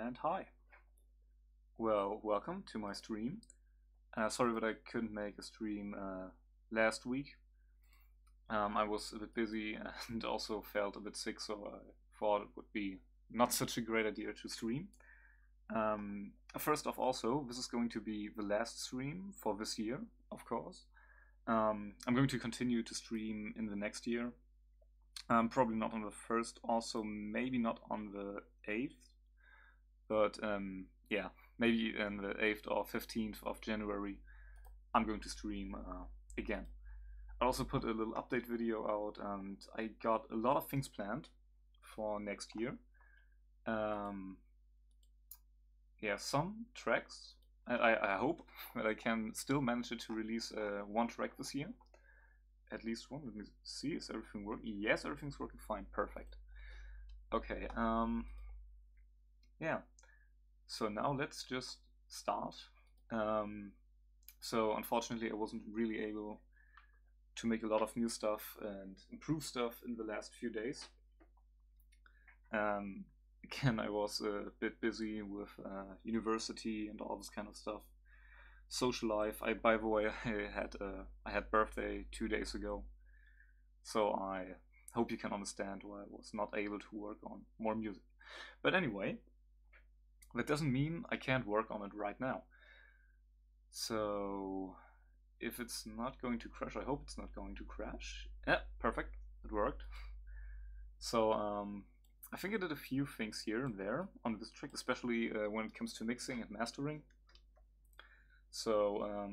and hi. Well, welcome to my stream. Sorry that I couldn't make a stream last week. I was a bit busy and also felt a bit sick, so I thought it would be not such a great idea to stream. First off, also, this is going to be the last stream for this year, of course. I'm going to continue to stream in the next year. Probably not on the 1st, also maybe not on the 8th, but yeah, maybe on the 8th or 15th of January I'm going to stream again. I also put a little update video out, and I got a lot of things planned for next year. Yeah, some tracks. I hope that I can still manage to release one track this year. At least one. Let me see, is everything working? Yes, everything's working fine. Perfect. Okay, yeah. So now let's just start. So unfortunately I wasn't really able to make a lot of new stuff and improve stuff in the last few days. Again, I was a bit busy with university and all this kind of stuff. Social life. By the way, I had birthday 2 days ago, so I hope you can understand why I was not able to work on more music. But anyway, that doesn't mean I can't work on it right now. So if it's not going to crash, I hope it's not going to crash. Yeah, perfect, it worked. So I think I did a few things here and there on this track, especially when it comes to mixing and mastering. So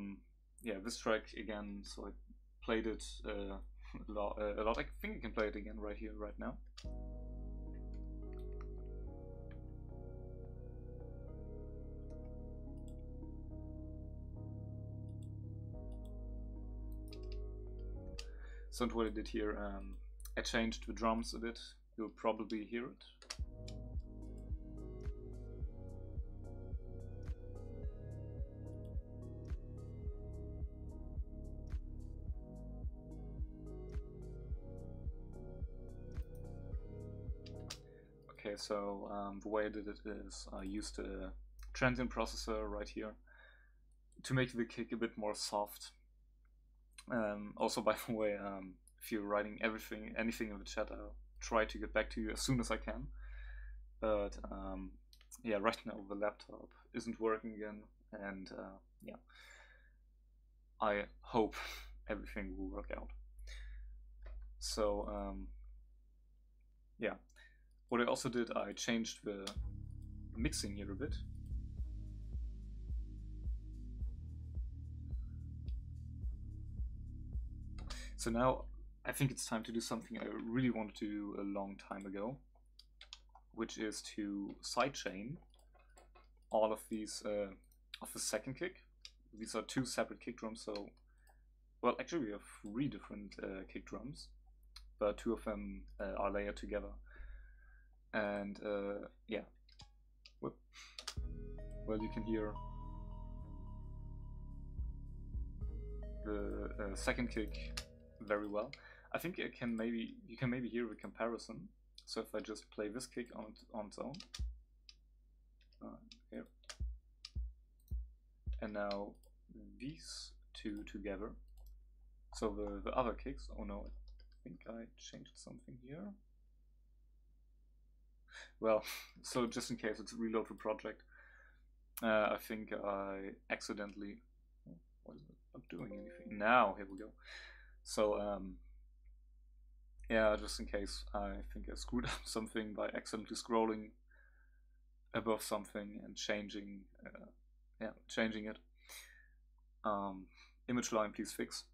yeah, this track again, so I played it a lot. I think I can play it again right here, right now. So what I did here, I changed the drums a bit. You'll probably hear it. Okay, so the way I did it is I used a transient processor right here to make the kick a bit more soft. Also, by the way, if you're writing anything in the chat, I'll try to get back to you as soon as I can. But yeah, right now the laptop isn't working again, and yeah, I hope everything will work out. So yeah, what I also did, I changed the mixing here a bit. So now I think it's time to do something I really wanted to do a long time ago, which is to sidechain all of these of the second kick. These are 2 separate kick drums, so well, actually we have 3 different kick drums, but 2 of them are layered together. And yeah, well, you can hear the second kick very well. I think you can maybe hear the comparison. So if I just play this kick on its own, here, and now these 2 together. So the other kicks. Oh no, I think I changed something here. Well, so just in case, it's reload the project. I think I accidentally. What is it? Not doing anything. Now here we go. So yeah, just in case, I think I screwed up something by accidentally scrolling above something and changing it. Image line, please fix.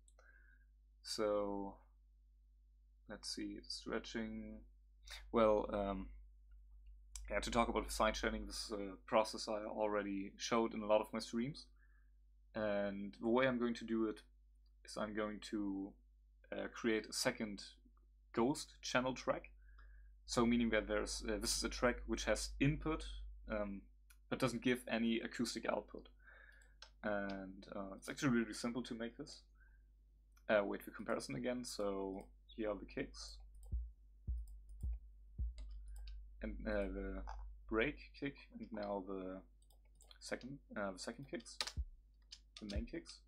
So let's see, stretching. Well, yeah, to talk about side chaining, this is a process I already showed in a lot of my streams. And the way I'm going to do it is I'm going to create a second ghost channel track. So meaning that there's this is a track which has input but doesn't give any acoustic output. And it's actually really simple to make this. Wait for comparison again. So here are the kicks. And the break kick and now the second kicks, the main kicks.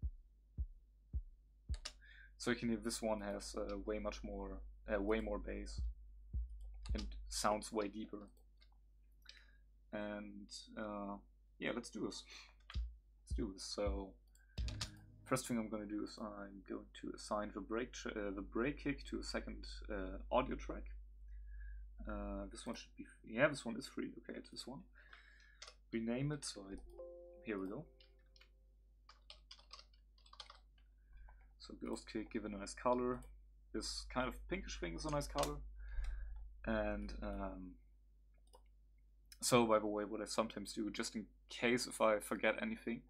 So you can hear this one has way more bass and sounds way deeper. And yeah, let's do this. So first thing I'm going to do is I'm going to assign the break kick to a second audio track. This one should be, yeah, this one is free. Okay, it's this one. Rename it. So here we go. So ghost kick, give it a nice color. This kind of pinkish thing is a nice color. And so by the way, what I sometimes do, just in case if I forget anything,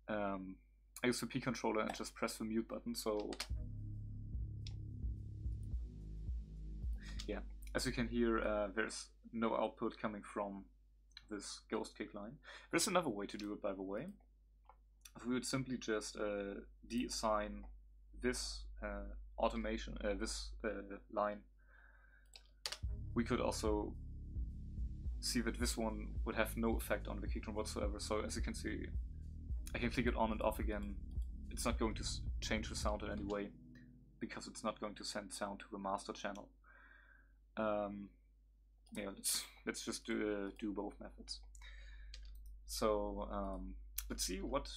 I use the P controller and just press the mute button. So yeah, as you can hear, there's no output coming from this ghost kick line. There's another way to do it, by the way. If we would simply just deassign this automation, this line, we could also see that this one would have no effect on the kick drum whatsoever. So as you can see, I can click it on and off again. It's not going to change the sound in any way, because it's not going to send sound to the master channel. Yeah, let's just do both methods. So let's see what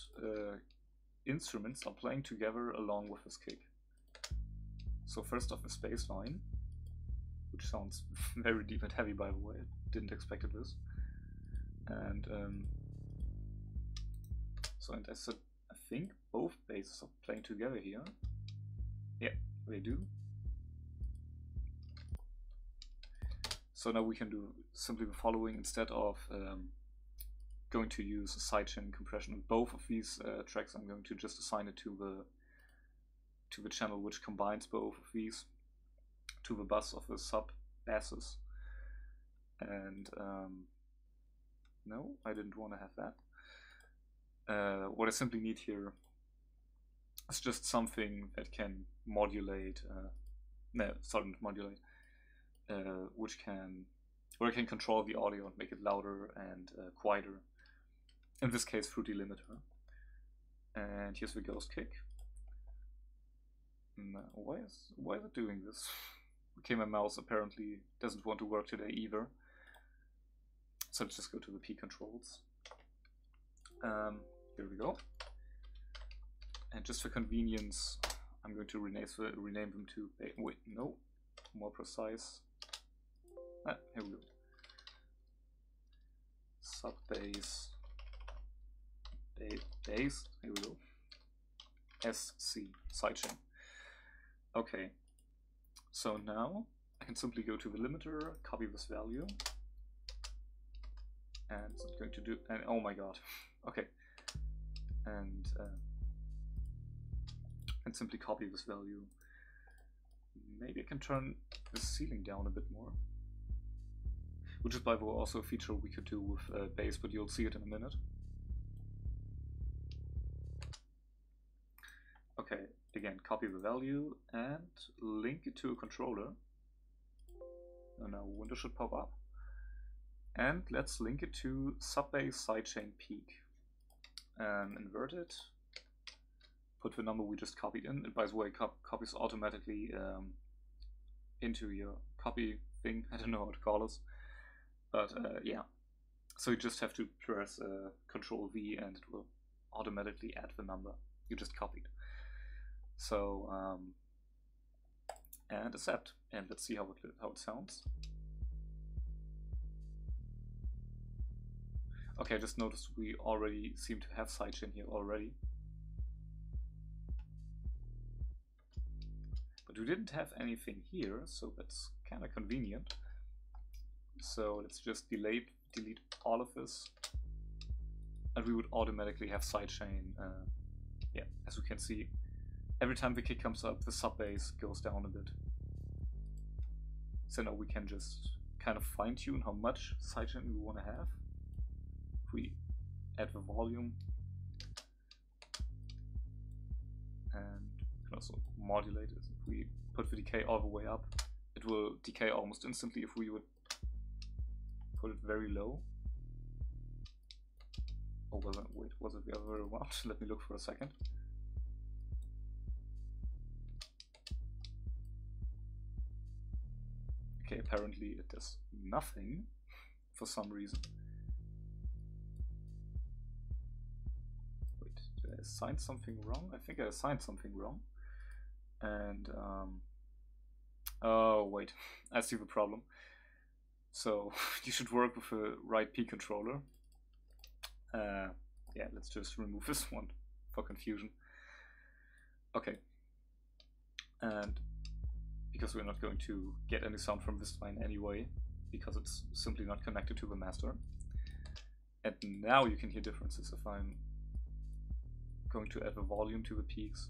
instruments are playing together along with this kick. So first off, a bass line, which sounds very deep and heavy, by the way. Didn't expect this. And so, and I said, I think both basses are playing together here. Yeah, they do. So now we can do simply the following. Instead of going to use a sidechain compression on both of these tracks, I'm going to just assign it to the channel which combines both of these, to the bus of the sub basses. And no, I didn't want to have that. What I simply need here is just something that can modulate, which can control the audio and make it louder and quieter. In this case, through delimiter. And here's the ghost kick. Now, why is it doing this? Okay, my mouse apparently doesn't want to work today either. So let's just go to the P controls. Here we go. And just for convenience, I'm going to rename them to, wait, no, more precise. Here we go. Sub bass, bass, here we go. SC, sidechain. Okay, so now I can simply go to the limiter, copy this value, and it's going to do, and oh my god, okay, and simply copy this value. Maybe I can turn the ceiling down a bit more, which is by the way also a feature we could do with bass, but you'll see it in a minute. Okay, again, copy the value and link it to a controller. And now a window should pop up. And let's link it to sub-bass sidechain peak. Invert it. Put the number we just copied in. And by the way, copies automatically into your copy thing. I don't know how to call this. But yeah. So you just have to press Control V and it will automatically add the number you just copied. So, and accept, and let's see how it sounds. Okay, I just noticed we already seem to have sidechain here already. But we didn't have anything here, so that's kind of convenient. So let's just delete all of this, and we would automatically have sidechain. Yeah, as we can see, every time the kick comes up, the sub bass goes down a bit. So now we can just kind of fine tune how much sidechain we want to have. If we add the volume, and we can also modulate it. If we put the decay all the way up, it will decay almost instantly. If we would put it very low. Oh, wait, was it the other way around? Let me look for a second. Okay, apparently it does nothing for some reason. Wait, did I assign something wrong? I think I assigned something wrong. And, oh, wait, I see the problem. So, you should work with a right P controller. Yeah, let's just remove this one for confusion. Okay. And because we're not going to get any sound from this line anyway, because it's simply not connected to the master. And now you can hear differences if I'm going to add the volume to the peaks.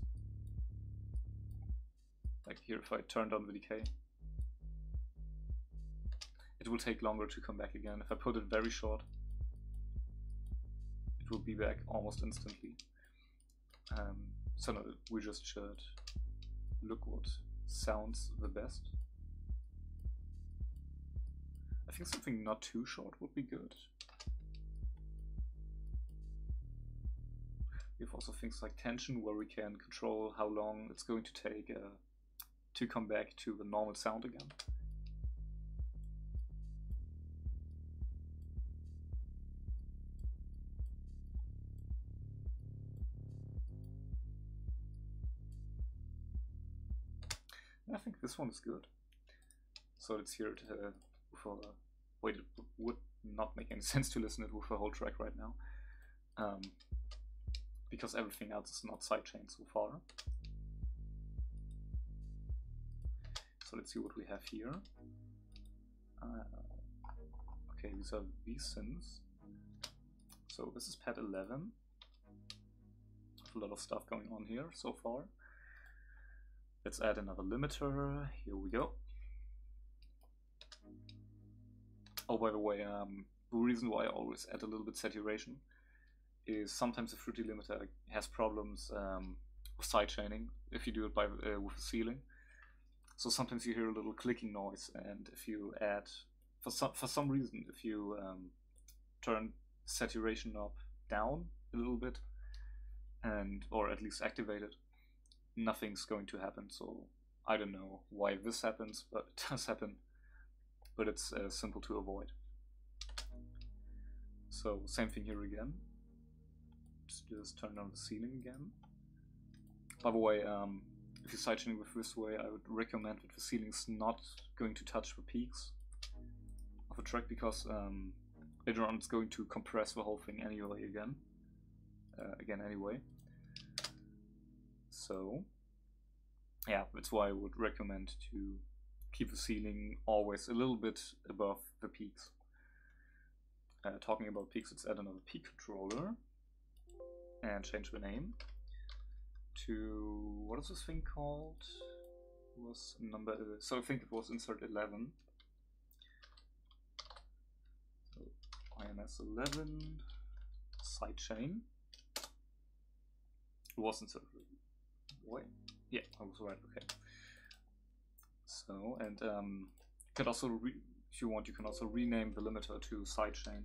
Like here, if I turned on the decay, it will take longer to come back again. If I put it very short, it will be back almost instantly. So no, we just should look what sounds the best. I think something not too short would be good. We have also things like tension, where we can control how long it's going to take to come back to the normal sound again. I think this one is good. So let's hear it with a... Wait, it would not make any sense to listen to it with a whole track right now. Because everything else is not sidechained so far. So let's see what we have here. Okay, these are these synths. So this is pad 11. A lot of stuff going on here so far. Let's add another limiter. Here we go. Oh, by the way, the reason why I always add a little bit saturation is sometimes the Fruity limiter has problems with sidechaining if you do it by with a ceiling. So sometimes you hear a little clicking noise, and if you add, for some reason, if you turn saturation knob down a little bit, or at least activate it, nothing's going to happen. So I don't know why this happens, but it does happen. But it's simple to avoid. So same thing here again. Just turn on the ceiling again. By the way, if you're sidechaining with this way, I would recommend that the ceiling's not going to touch the peaks of a track, because later on it's going to compress the whole thing anyway anyway. So yeah, that's why I would recommend to keep the ceiling always a little bit above the peaks. Talking about peaks, let's add another peak controller and change the name to, what is this thing called? It was number, so I think it was insert 11. So INS 11 sidechain. It was inserted. Wait, yeah, I was right. Okay. So, and could also, if you want, you can also rename the limiter to sidechain.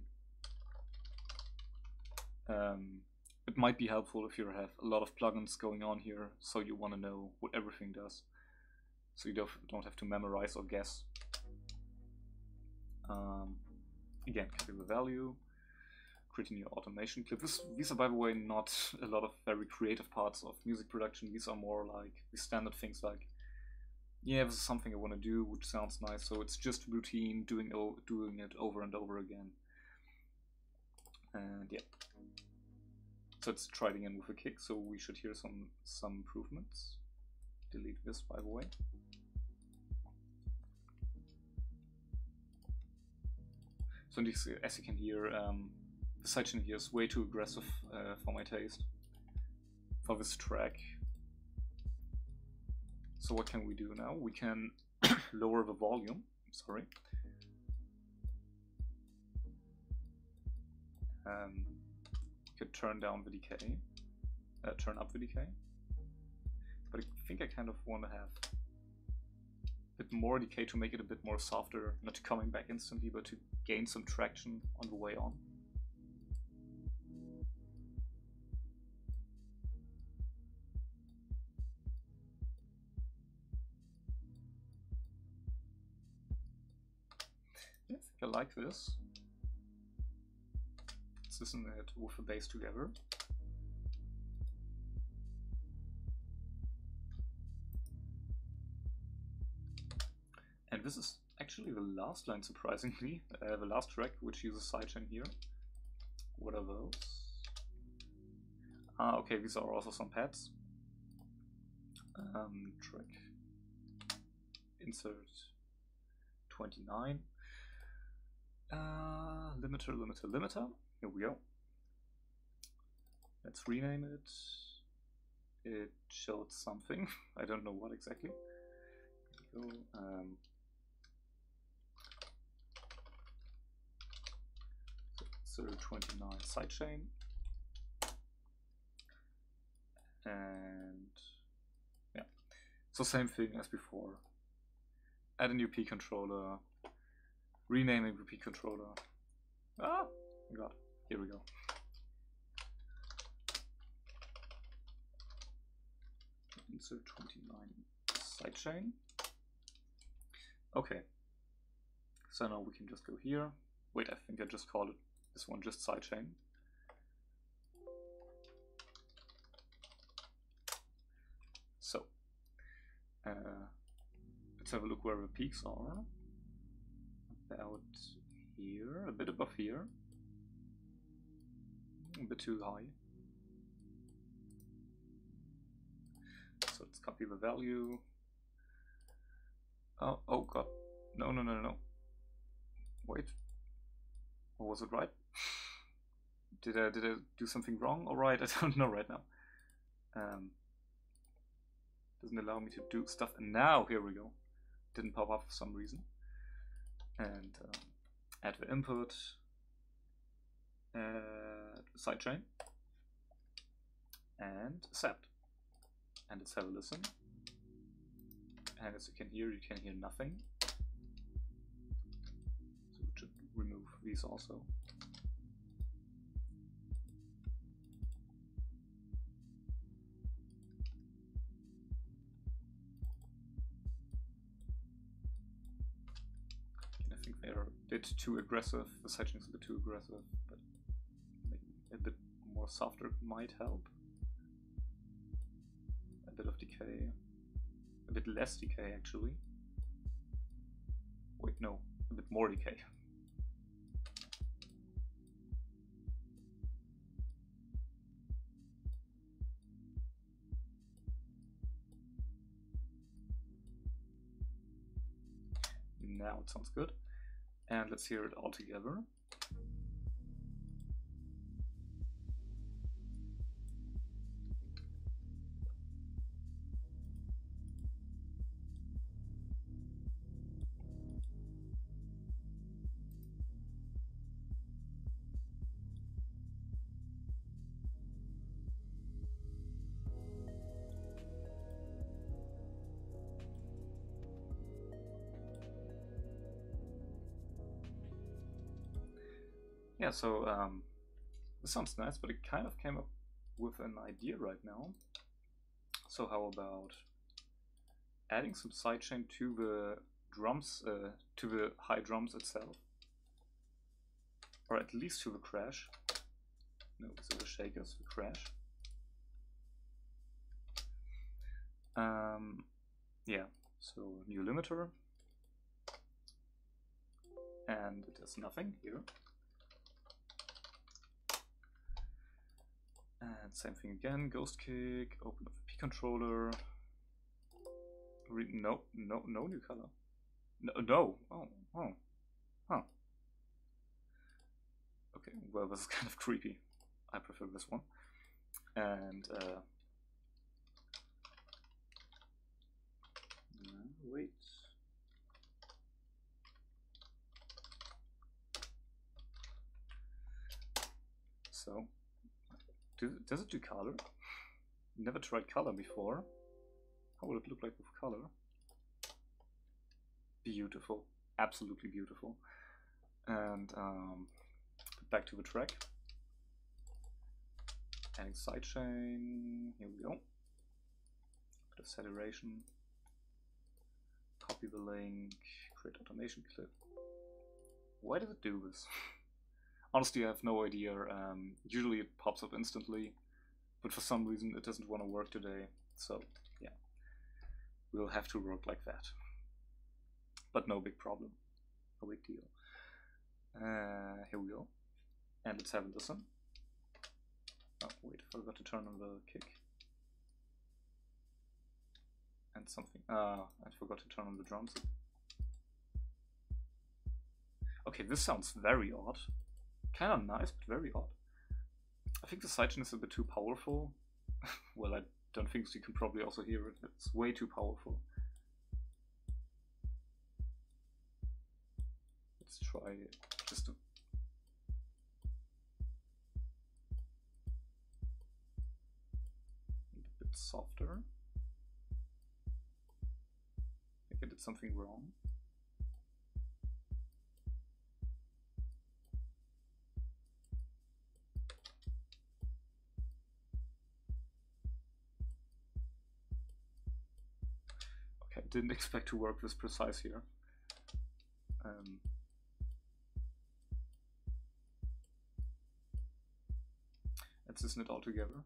It might be helpful if you have a lot of plugins going on here, so you want to know what everything does, so you don't have to memorize or guess. Again, copy the value, create a new automation clip. These are, by the way, not a lot of very creative parts of music production. These are more like the standard things like, yeah, this is something I want to do, which sounds nice, so it's just routine, doing it over and over again. And yeah. So let's try it again with a kick, so we should hear some improvements. Delete this, by the way. So as you can hear, the sidechain here is way too aggressive for my taste, for this track. So what can we do now? We can lower the volume, sorry. Could turn down the decay, turn up the decay. But I think I kind of want to have bit more decay to make it a bit more softer, not coming back instantly, but to gain some traction on the way on. Yeah, I think I like this. Let's listen to it with the bass together. And this is actually the last line, surprisingly, the last track, which uses sidechain here. What are those? Ah, okay, these are also some pads. Track insert 29. Limiter, limiter, limiter. Here we go. Let's rename it. It showed something. I don't know what exactly. Here we go. So 29 sidechain. And yeah, so same thing as before. Add a new P controller, renaming the P controller. Ah, God, here we go. Insert 29 sidechain. Okay, so now we can just go here. Wait, I think I just called it this one just sidechain. So, let's have a look where the peaks are. About here, a bit above here. A bit too high. So let's copy the value. Oh god. No, no, no, no, no. Wait. Or was it right? Did I do something wrong or right? I don't know right now. Doesn't allow me to do stuff, and now here we go. Didn't pop up for some reason. And add the input, sidechain, and accept. And let's have a listen. And as you can hear nothing. So we should remove these also. They're a bit too aggressive, the sidechain is a bit too aggressive, but maybe a bit more softer might help. A bit of decay, a bit less decay actually. Wait, no, a bit more decay. Now it sounds good. And let's hear it all together. Yeah, so this sounds nice, but it kind of came up with an idea right now. So how about adding some sidechain to the drums, to the high drums itself, or at least to the crash. No, so the shakers, the crash. Yeah, so new limiter, and it has nothing here. And same thing again, ghost kick, open up the P controller. No new color. No. Oh. Huh. Okay, well, this is kind of creepy. I prefer this one. And wait. So, does it do color? Never tried color before. How would it look like with color? beautiful, absolutely beautiful. And back to the track. Adding sidechain, here we go. Bit of saturation. Copy the link, create automation clip. Why does it do this? Honestly, I have no idea. Usually it pops up instantly, but for some reason it doesn't want to work today. So yeah, we'll have to work like that. But no big problem, no big deal. Here we go. And let's have a listen. Oh wait, I forgot to turn on the kick. And something, I forgot to turn on the drums. Okay, this sounds very odd. Kinda nice, but very odd. I think the sidechain is a bit too powerful. Well, I don't think so, you can probably also hear it. It's way too powerful. Let's try just a... a bit softer. I think I did something wrong. Okay, didn't expect to work this precise here. Let's listen it all together.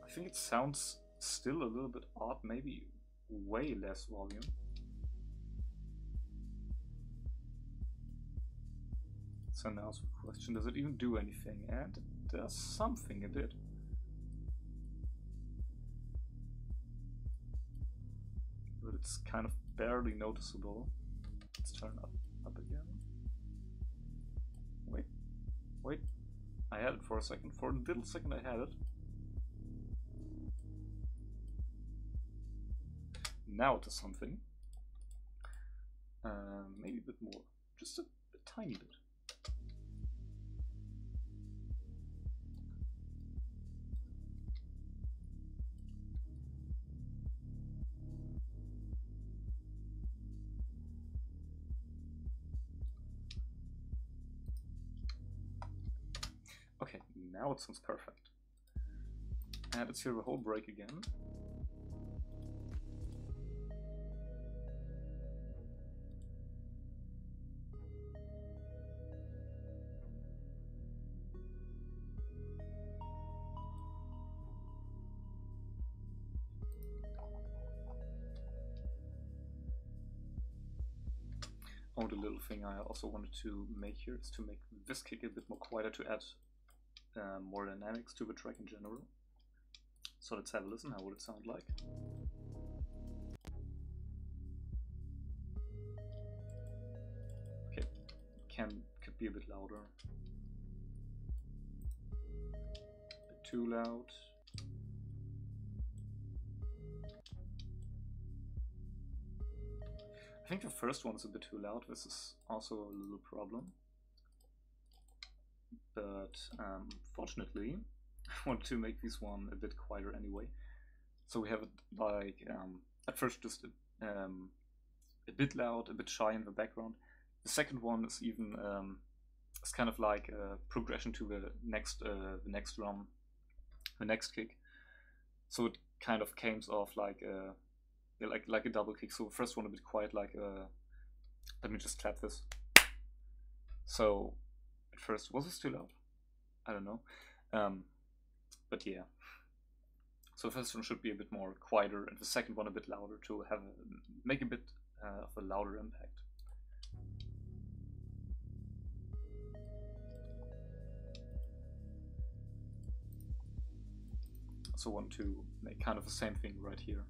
I think it sounds still a little bit odd, maybe way less volume. So now's the question, does it even do anything? And it does something a bit. But it's kind of barely noticeable. Let's turn up again. Wait, I had it for a second. For a little second I had it. Now it does something. Maybe a bit more. Just a tiny bit. Okay, now it sounds perfect. And let's hear the whole break again. Oh, the little thing I also wanted to make here is to make this kick a bit more quieter, to add more dynamics to the track in general. So let's have a listen. How would it sound like? Okay, could be a bit louder. A bit too loud. I think the first one is a bit too loud. This is also a little problem. But fortunately, I want to make this one a bit quieter anyway. So we have it like, at first just a bit loud, a bit shy in the background. The second one is even, it's kind of like a progression to the next drum, the next kick. So it kind of comes off like a, like a double kick. So the first one a bit quiet, like let me just clap this. So at first, was this too loud? I don't know. But yeah. So the first one should be a bit more quieter, and the second one a bit louder to make a bit of a louder impact. Also want to make kind of the same thing right here.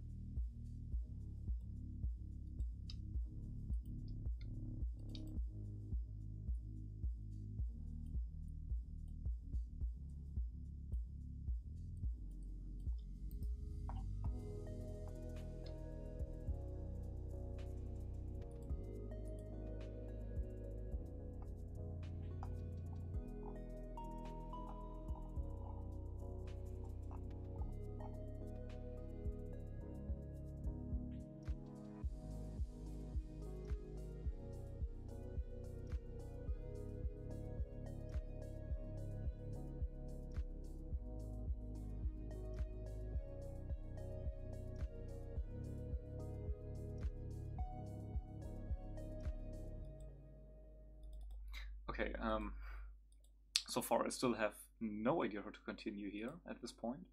Okay, so far I still have no idea how to continue here at this point.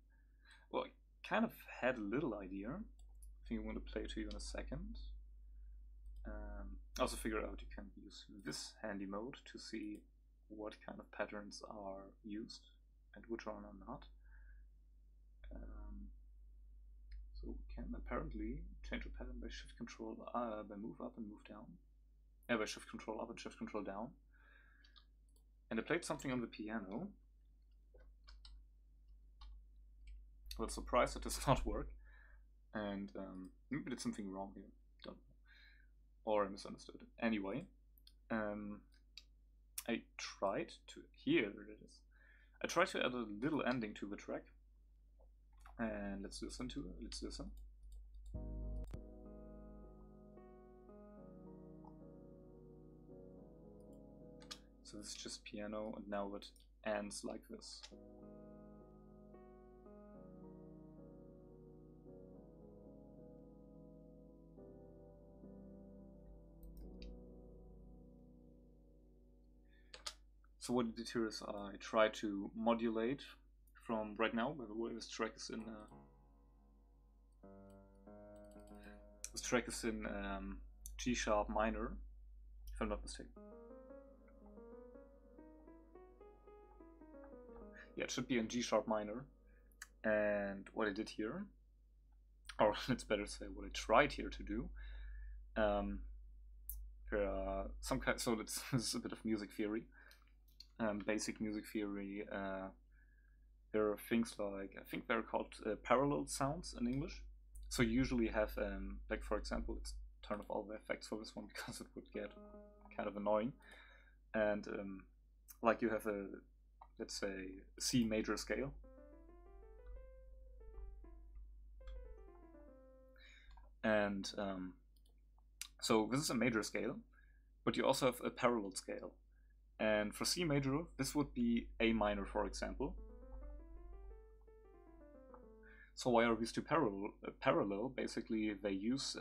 Well, I kind of had a little idea. I think I'm going to play it to you in a second. Also figure out you can use this handy mode to see what kind of patterns are used and which one are not. So we can apparently change the pattern by shift control, by move up and move down. Yeah, by shift control up and shift control down. And I played something on the piano. I was surprised it does not work. And maybe I did something wrong here. Don't know. Or I misunderstood it. Anyway, I tried to. Here it is. I tried to add a little ending to the track. And let's listen to it. Let's listen. So this is just piano, and now it ends like this. So what I did here is I tried to modulate from right now. By the way, this track is in G sharp minor, if I'm not mistaken. Yeah, it should be in G sharp minor. And what I did here, or it's better to say what I tried here to do. There are some kind. So this is a bit of music theory. Basic music theory. There are things like, I think they're called parallel sounds in English. So you usually have, like for example, let's turn off all the effects for this one because it would get kind of annoying. And like you have a, let's say, C major scale. And so this is a major scale, but you also have a parallel scale. And for C major, this would be A minor, for example. So why are these two parallel? Basically, they use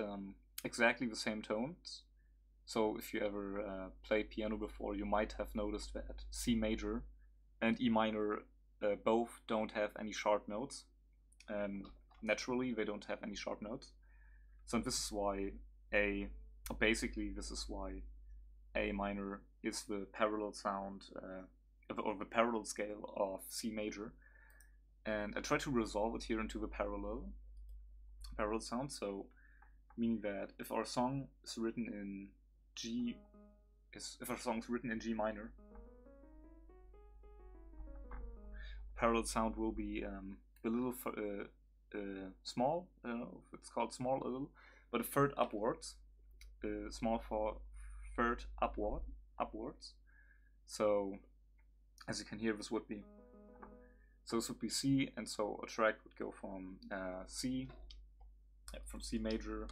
exactly the same tones. So if you ever played piano before, you might have noticed that C major and E minor both don't have any sharp notes. Naturally, they don't have any sharp notes. So this is why this is why A minor is the parallel sound, or the parallel scale of C major. And I try to resolve it here into the parallel sound, so meaning that if our song is written in G minor, parallel sound will be a little small. I don't know if it's called small a little, but a third upwards. Small for third upwards. So as you can hear, this would be C, and so a track would go from C major,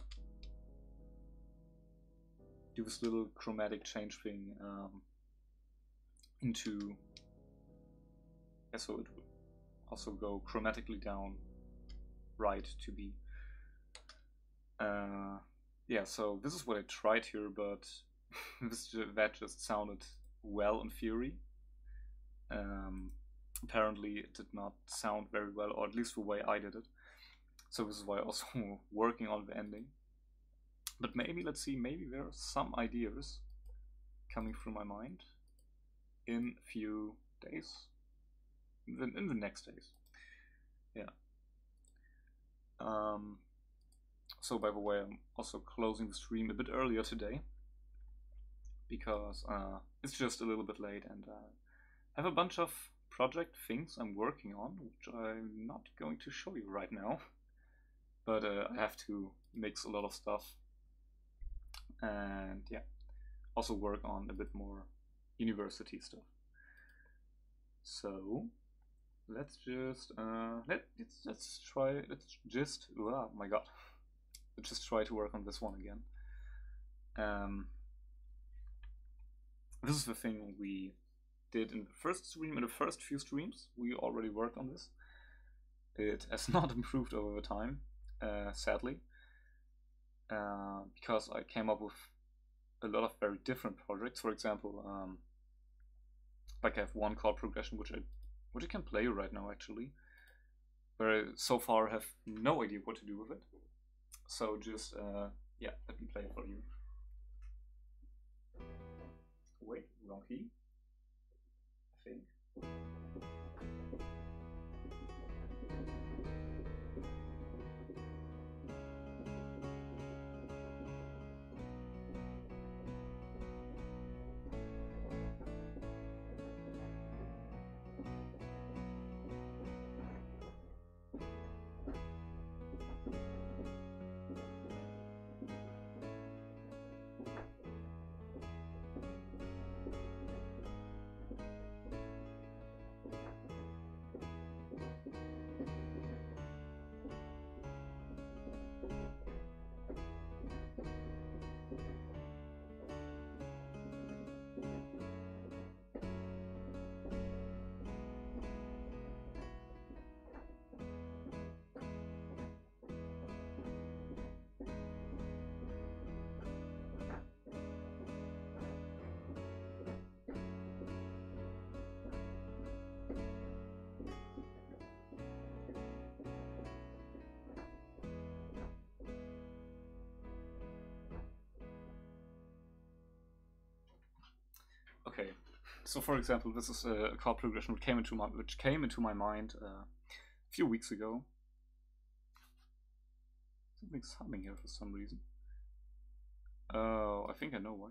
do this little chromatic change thing into, so it would also go chromatically down right to B. Yeah, so this is what I tried here, but that just sounded well in theory. Apparently it did not sound very well, or at least the way I did it. So this is why I'm also working on the ending. But maybe, let's see, maybe there are some ideas coming through my mind in a few days, in the next days. Yeah. So by the way, I'm also closing the stream a bit earlier today because it's just a little bit late, and I have a bunch of project things I'm working on, which I'm not going to show you right now, but I have to mix a lot of stuff, and yeah, also work on a bit more university stuff. So let's just oh my god, let's just try to work on this one again. This is the thing we did in the first stream. In the first few streams, we already worked on this. It has not improved over the time, sadly, because I came up with a lot of very different projects. For example, Like I have one chord progression which I can play right now actually, but I so far have no idea what to do with it. So just yeah, let me play it for you. Wait, wrong key, I think. Okay, so for example, this is a chord progression which came into my mind a few weeks ago. Something's humming here for some reason. Oh, I think I know why.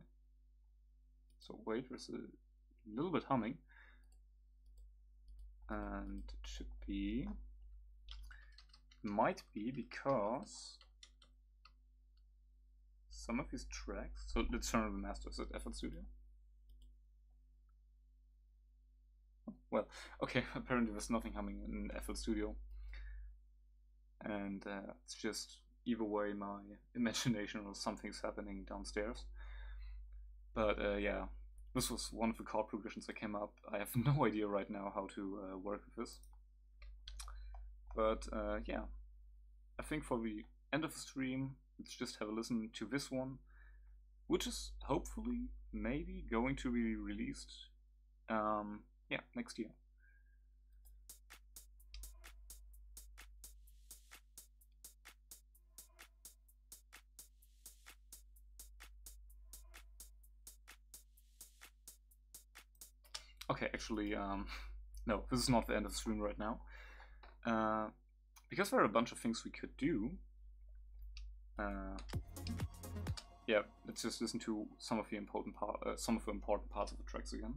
So wait, there's a little bit humming, and it should be, might be because some of these tracks. So let's turn on the masters at FL Studio. Well, okay, apparently there's nothing humming in FL Studio, and it's just either way my imagination or something's happening downstairs. But yeah, this was one of the chord progressions that came up. I have no idea right now how to work with this. But yeah, I think for the end of the stream, let's just have a listen to this one, which is hopefully maybe going to be released yeah, next year. Okay, actually, no, this is not the end of the stream right now. Because there are a bunch of things we could do. Yeah, let's just listen to some of the important parts of the tracks again.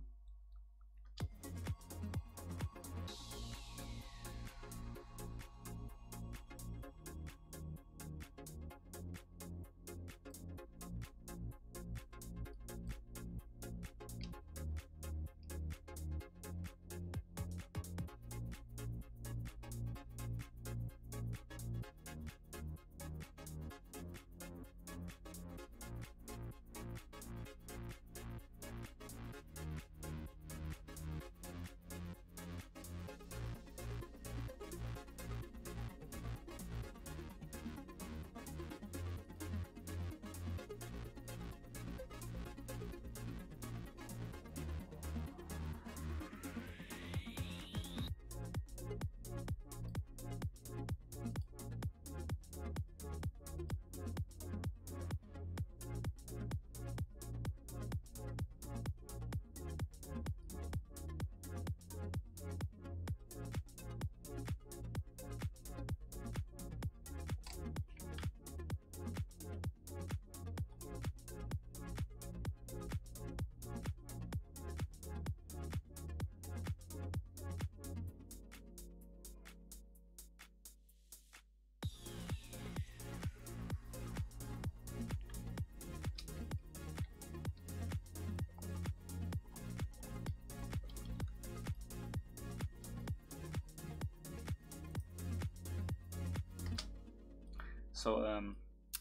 So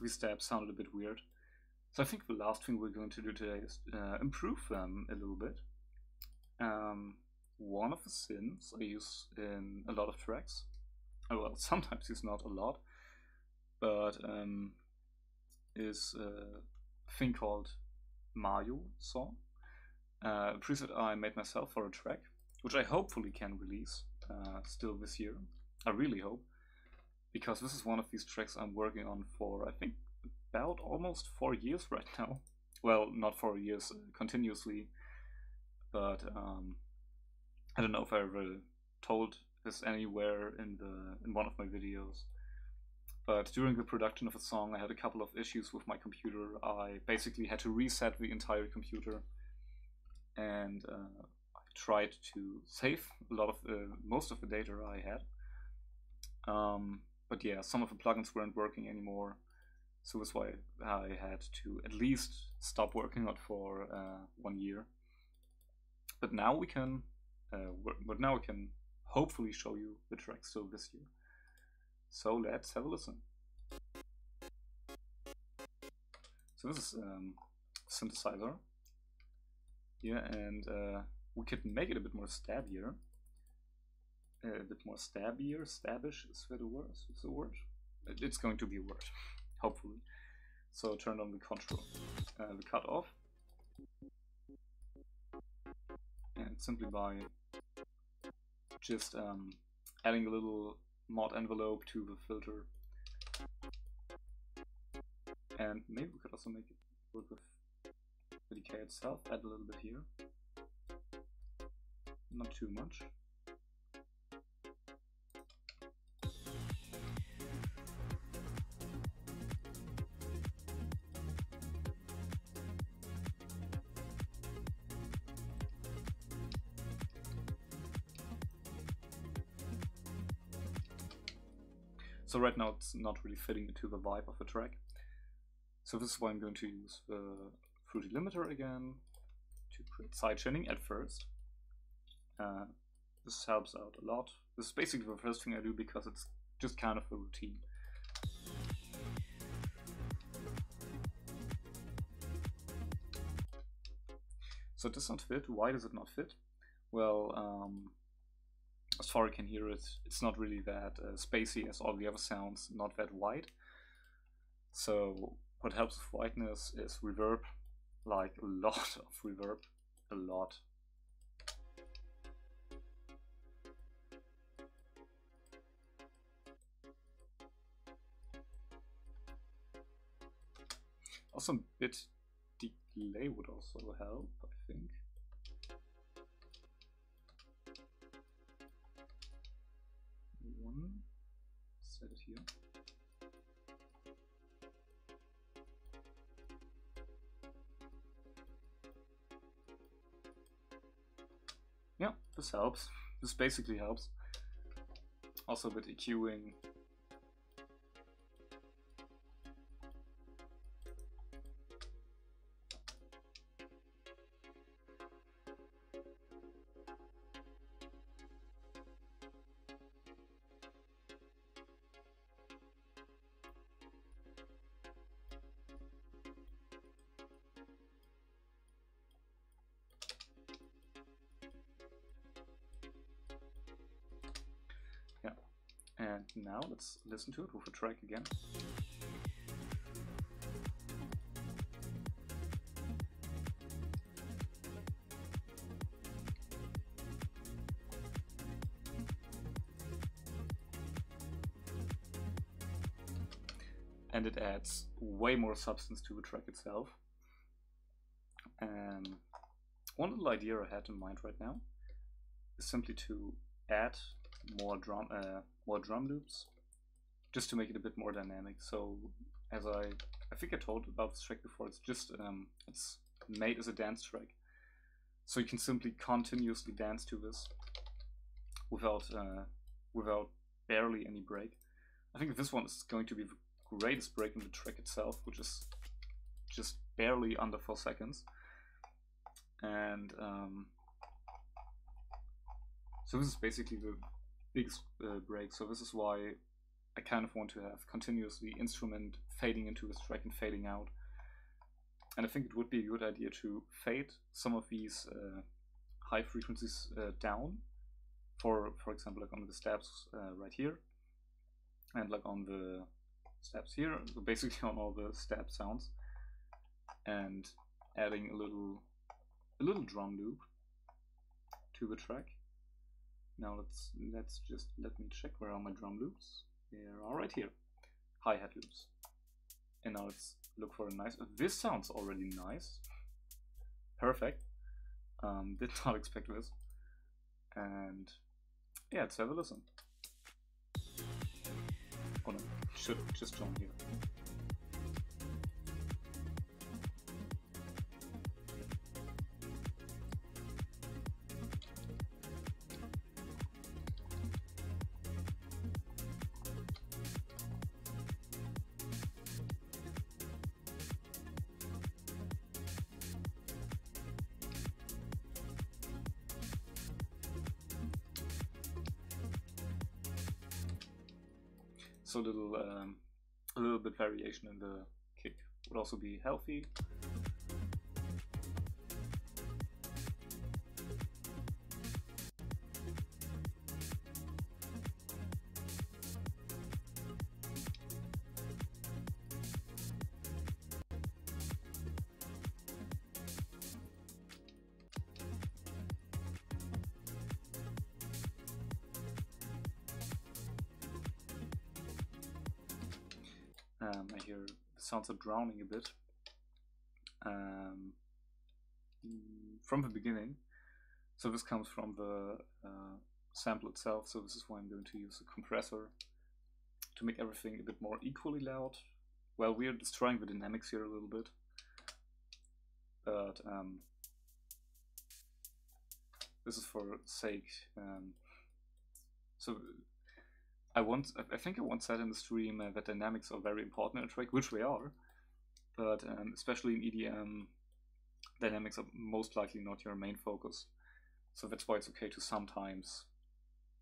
these steps sounded a bit weird. So I think the last thing we're going to do today is improve them a little bit. One of the synths I use in a lot of tracks, well, sometimes it's not a lot, but is a thing called Mario song. A preset I made myself for a track, which I hopefully can release still this year. I really hope, because this is one of these tracks I'm working on for, I think, about almost 4 years right now. Well, not 4 years continuously, but I don't know if I ever told this anywhere in one of my videos. But during the production of a song, I had a couple of issues with my computer. I basically had to reset the entire computer, and I tried to save a lot of most of the data I had. But yeah, some of the plugins weren't working anymore, so that's why I had to at least stop working on it for 1 year. But now we can, hopefully show you the track still this year. So let's have a listen. So this is synthesizer. Yeah, and we could make it a bit more stabbier. Stabbish is that a word? Is the word? It's going to be a word, hopefully. So turn on the control, the cut off, and simply by just adding a little mod envelope to the filter, and maybe we could also make it work with the decay itself. Add a little bit here, not too much. So right now it's not really fitting into the vibe of the track. So this is why I'm going to use the Fruity Limiter again to create sidechaining at first. This helps out a lot. This is basically the first thing I do because it's just kind of a routine. So it does not fit. Why does it not fit? Well, as far as I can hear it, it's not really that spacey as all the other sounds, not that wide. So what helps with whiteness is reverb, like a lot of reverb, a lot. Also a bit delay would also help, I think. Set it here. Yeah, this helps. This basically helps. Also with EQing. Yeah, and now let's listen to it with a track again. And it adds way more substance to the track itself. One little idea I had in mind right now is simply to add more drum loops, just to make it a bit more dynamic. So, as I think I told about this track before, it's just it's made as a dance track, so you can simply continuously dance to this without barely any break. I think this one is going to be the greatest break in the track itself, which is just barely under 4 seconds. And so this is basically the biggest break. So this is why I kind of want to have continuously instrument fading into this track and fading out. And I think it would be a good idea to fade some of these high frequencies down. For example, like on the stabs right here, and like on the stabs here, so basically on all the stab sounds, and adding a little a little drum loop to the track. Now let me check where are my drum loops. They are right here. Hi-hat loops. And now let's look for a nice. This sounds already nice. Perfect. Did not expect this. And yeah, let's have a listen. Oh no, should just join here. So a little bit variation in the kick would also be healthy. I hear the sounds are drowning a bit from the beginning. So this comes from the sample itself, so this is why I'm going to use a compressor to make everything a bit more equally loud. Well, we're destroying the dynamics here a little bit, but this is for sake. So I think I once said in the stream that dynamics are very important in a track, which they are, but especially in EDM, dynamics are most likely not your main focus. So that's why it's okay to sometimes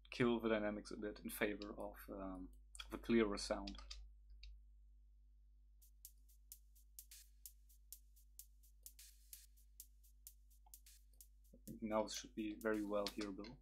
kill the dynamics a bit in favor of a clearer sound. I think now this should be very well hearable.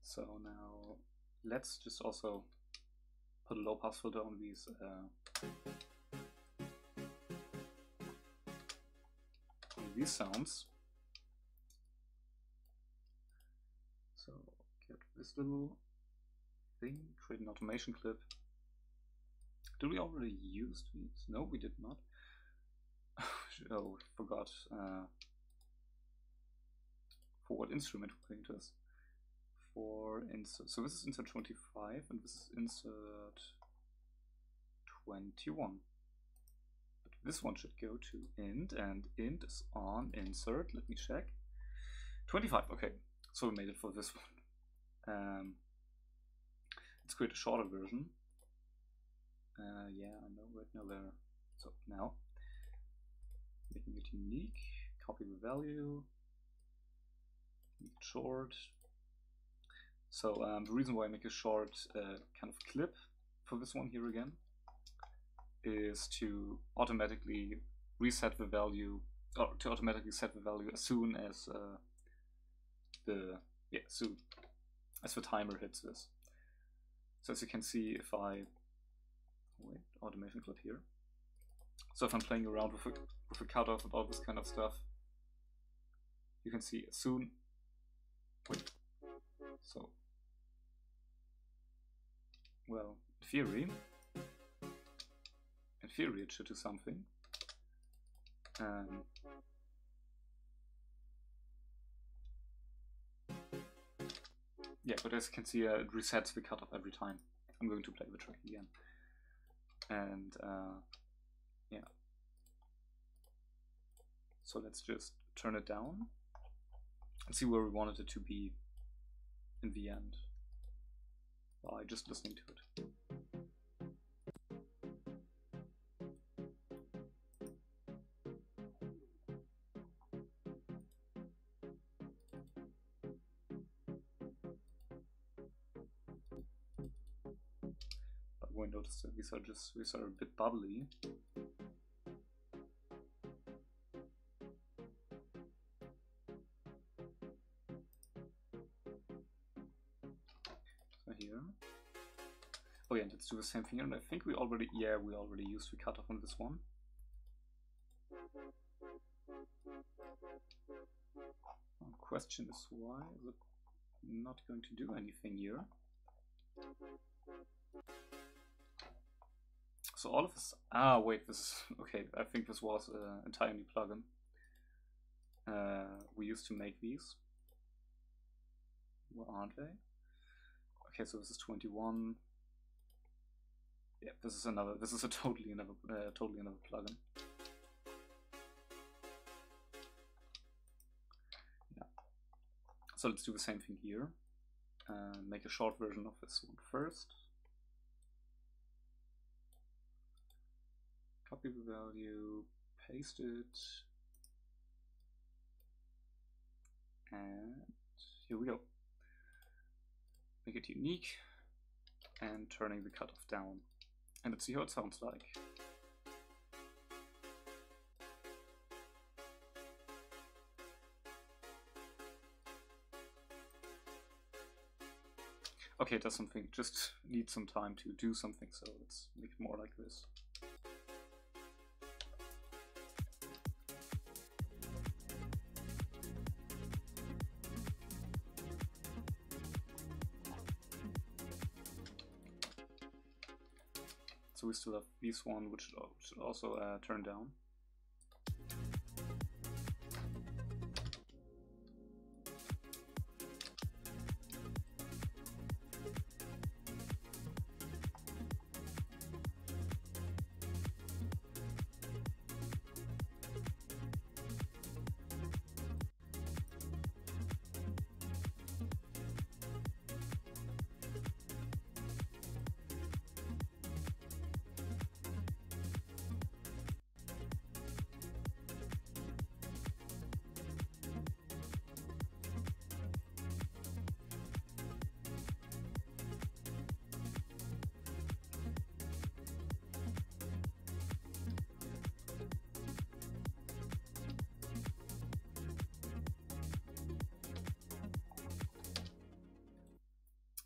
So now let's just also put a low pass filter on these sounds. So get this little thing, create an automation clip. Did we already use these? No, we did not. Oh, forgot for what instrument we're playing this. For insert, so this is insert 25 and this is insert 21. But this one should go to int, and int is on insert. Let me check. 25. Okay, so we made it for this one. Let's create a shorter version. Yeah, I know right now there. So now making it unique. Copy the value. Make it short. So the reason why I make a short kind of clip for this one here again is to automatically reset the value, or to automatically set the value as soon as the timer hits this. So as you can see, if I automation clip here. So if I'm playing around with a cutoff about this kind of stuff, you can see soon. So, well, in theory it should do something. Yeah, but as you can see, it resets the cutoff every time I'm going to play the track again. And yeah. So let's just turn it down and see where we wanted it to be in the end by just listening to it. But we notice that these are a bit bubbly. here. Oh yeah, let's do the same thing here, and I think we already used the cutoff on this one. The question is, why is it not going to do anything here? So all of this, wait, this is, okay, I think this was an entire new plugin. We used to make these. Where aren't they? Okay, so this is 21. Yeah, this is a totally another plugin. Yeah. So let's do the same thing here. Make a short version of this one first. Copy the value, paste it, and here we go. Make it unique, and turning the cutoff down. And let's see how it sounds like. Okay, it does something, just needs some time to do something, so let's make it more like this. So we still have this one, which should also turn down.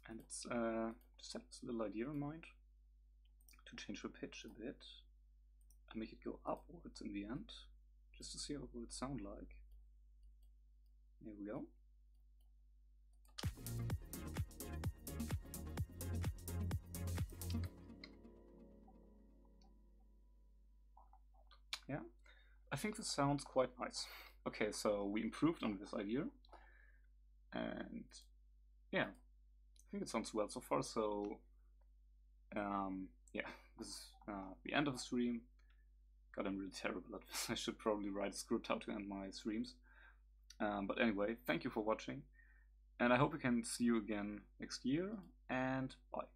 And it's just have this little idea in mind to change the pitch a bit and make it go upwards in the end, just to see what it would sound like. Here we go. Yeah, I think this sounds quite nice. Okay, so we improved on this idea, and yeah, I think it sounds well so far. So yeah, this is the end of the stream. God, I'm really terrible at this. I should probably write a script how to end my streams. But anyway, thank you for watching, and I hope we can see you again next year, and bye.